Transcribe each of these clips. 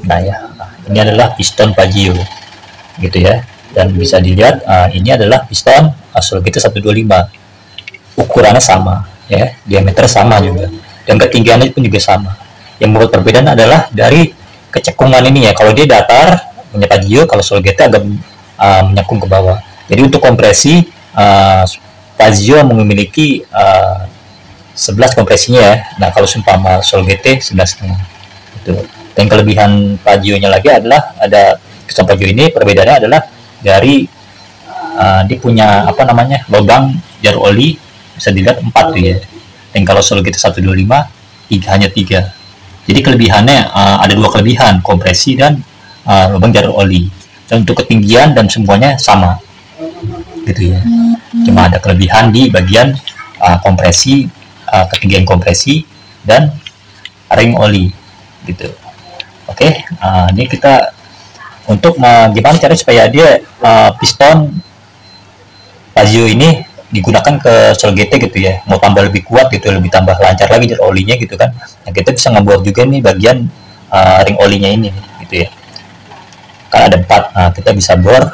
Nah ya, ini adalah piston Pagio gitu ya. Dan bisa dilihat ini adalah piston Solgate 125. Ukurannya sama ya, diameter sama juga, dan ketinggiannya pun juga sama. Yang membuat perbedaan adalah dari kecekungan ini ya. Kalau dia datar punya Pagio, kalau Solgate agak menyekung ke bawah. Jadi untuk kompresi Pagio memiliki 11 kompresinya ya. Nah kalau seumpama Solgate 11,5 itu. Dan kelebihan Pagio-nya lagi adalah ada piston Pagio ini perbedaannya adalah dari dia punya apa namanya lubang jarum oli bisa dilihat 4 tuh ya. Dan kalau Solgate 125 hanya 3. Jadi kelebihannya ada 2 kelebihan, kompresi dan lubang jarum oli. Dan untuk ketinggian dan semuanya sama gitu ya. Cuma ada kelebihan di bagian kompresi, ketinggian kompresi dan ring oli gitu. Oke, ini kita untuk gimana cara supaya dia piston Pagio ini digunakan ke Solgate gitu ya, mau tambah lebih kuat gitu, lebih tambah lancar lagi jarum olinya gitu kan. Nah, kita bisa ngebuat juga nih bagian ring olinya ini gitu ya. Kan ada 4, kita bisa bor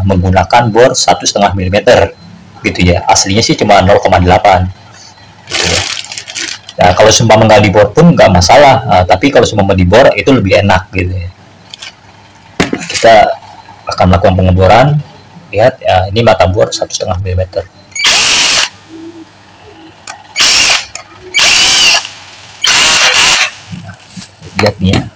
menggunakan bor 1,5 mm gitu ya. Aslinya sih cuma 0,8 gitu ya. Nah, kalau seumpama nggak dibor pun nggak masalah, tapi kalau seumpama dibor itu lebih enak gitu ya. Kita akan melakukan pengeboran. Lihat ya, ini mata bor 1,5 mm. Lihat nih ya,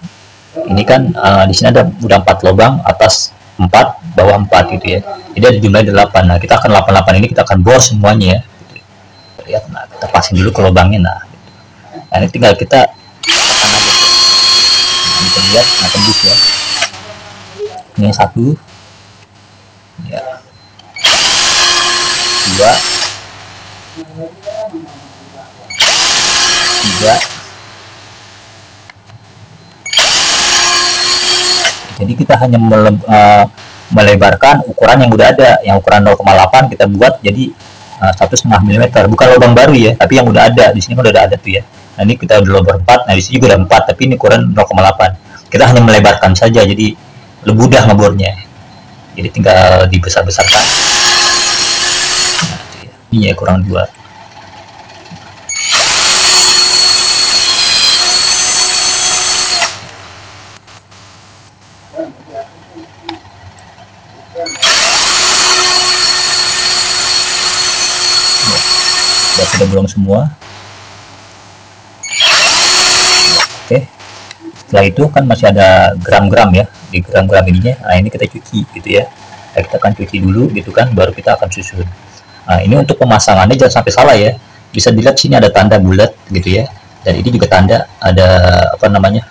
ini kan di sini ada udah 4 lubang, atas 4, bawah 4 gitu ya. Jadi ada jumlahnya 8. Nah kita akan 88 ini kita akan bor semuanya ya. Lihat, nah kita pasin dulu ke lubangnya. Nah ini tinggal kita lihat tembus ya. Ini 1 ya, 2, 3. Jadi kita hanya melebarkan ukuran yang udah ada, yang ukuran 0,8 kita buat jadi 1,5 mm, bukan lubang baru ya, tapi yang udah ada. Di sini udah ada tuh ya. Nah ini kita udah lubang 4, nah di sini juga ada 4, tapi ini ukuran 0,8. Kita hanya melebarkan saja, jadi lebih mudah ngebornya. Jadi tinggal dibesar-besarkan. Nah, ini ya kurang 2. Ya, kita bolong semua. Oke. Setelah itu kan masih ada gram-gram ya, di gram-gram ininya. Nah ini kita cuci gitu ya. Nah, kita akan cuci dulu gitu kan, baru kita akan susun. Nah ini untuk pemasangannya jangan sampai salah ya. Bisa dilihat sini ada tanda bulat gitu ya, dan ini juga tanda ada apa namanya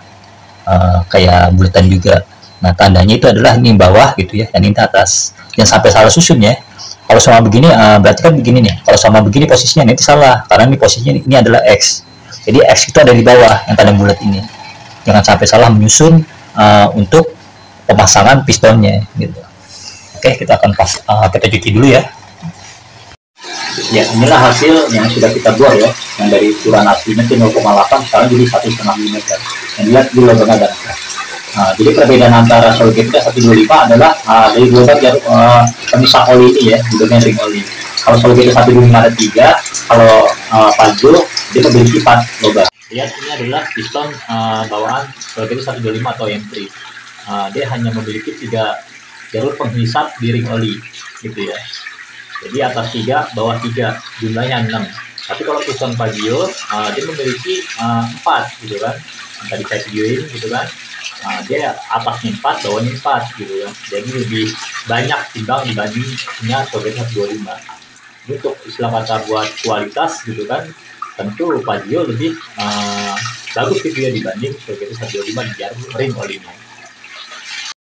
kayak bulatan juga. Nah tandanya itu adalah ini bawah gitu ya, dan ini atas. Jangan sampai salah susun ya. Kalau sama begini berarti kan begini nih. Kalau sama begini posisinya nanti salah, karena ini posisinya ini adalah X. Jadi X itu ada di bawah yang tanda bulat ini. Jangan sampai salah menyusun untuk pemasangan pistonnya gitu. Oke, kita akan kita cuci dulu ya. Ya, inilah hasil yang sudah kita buat ya, yang dari ukuran aslinya itu 0,8 sekarang jadi 1,5 mm. Dan lihat dulu lubangnya ada. Jadi perbedaan antara Solgate 125 adalah dari lubang pemisah oli ini ya, bentuknya ring oli. Kalau Solgate 125 ada 3, kalau Pagio dia memiliki 4 lubang. Lihat, ini adalah piston bawaan Solgate 125 atau M3. Dia hanya memiliki 3 jalur penghisap di ring oli gitu ya. Jadi atas 3, bawah 3, jumlahnya 6. Tapi kalau piston Pagio dia memiliki 4 gitu kan. Tadi saya videoin gitu kan. Dia atasnya 4, bawahnya 4 gitu kan. Jadi lebih banyak timbang dibandingnya Solgate 125. Untuk istilah kata buat kualitas gitu kan, tentu Pagio lebih bagus gitu ya dibanding Solgate 125 di jarum ring olinya.